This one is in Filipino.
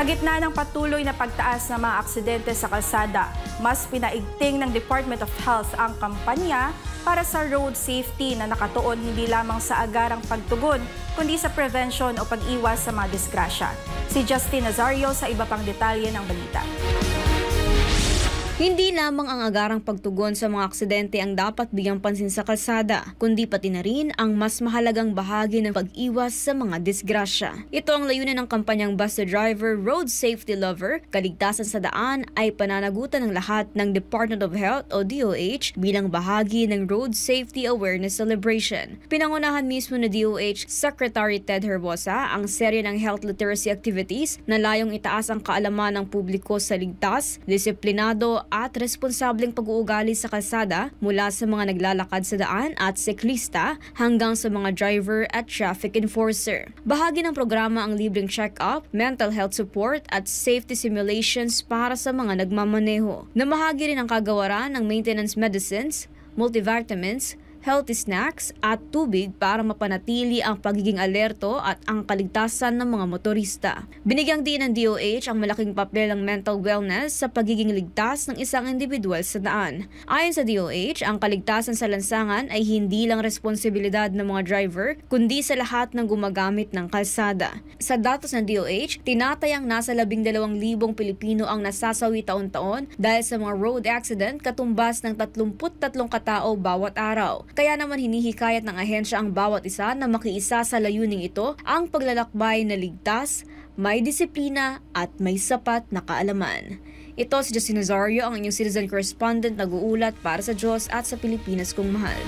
Sa gitna ng patuloy na pagtaas ng mga aksidente sa kalsada, mas pinaigting ng Department of Health ang kampanya para sa road safety na nakatuon hindi lamang sa agarang pagtugon, kundi sa prevention o pag-iwas sa mga disgrasya. Si Justin Nazario sa iba pang detalye ng balita. Hindi lamang ang agarang pagtugon sa mga aksidente ang dapat bigyang pansin sa kalsada, kundi pati na rin ang mas mahalagang bahagi ng pag-iwas sa mga disgrasya. Ito ang layunin ng kampanyang Basta Driver Road Safety Lover, kaligtasan sa daan ay pananagutan ng lahat ng Department of Health o DOH bilang bahagi ng Road Safety Awareness Celebration. Pinangunahan mismo ni DOH Secretary Ted Herbosa ang serye ng health literacy activities na layong itaas ang kaalaman ng publiko sa ligtas, disiplinado at responsableng pag-uugali sa kalsada mula sa mga naglalakad sa daan at siklista hanggang sa mga driver at traffic enforcer. Bahagi ng programa ang libreng check-up, mental health support at safety simulations para sa mga nagmamaneho. Namahagi rin ang kagawaran ng maintenance medicines, multivitamins, healthy snacks at tubig para mapanatili ang pagiging alerto at ang kaligtasan ng mga motorista. Binigyang din ng DOH ang malaking papel ng mental wellness sa pagiging ligtas ng isang individual sa daan. Ayon sa DOH, ang kaligtasan sa lansangan ay hindi lang responsibilidad ng mga driver, kundi sa lahat ng gumagamit ng kalsada. Sa datos ng DOH, tinatayang nasa 12,000 Pilipino ang nasasawi taon-taon dahil sa mga road accident katumbas ng 33 katao bawat araw. Kaya naman hinihikayat ng ahensya ang bawat isa na makiisa sa layuning ito, ang paglalakbay na ligtas, may disiplina at may sapat na kaalaman. Ito si Justin Nazario, ang inyong citizen correspondent nag-uulat para sa Diyos at sa Pilipinas kong mahal.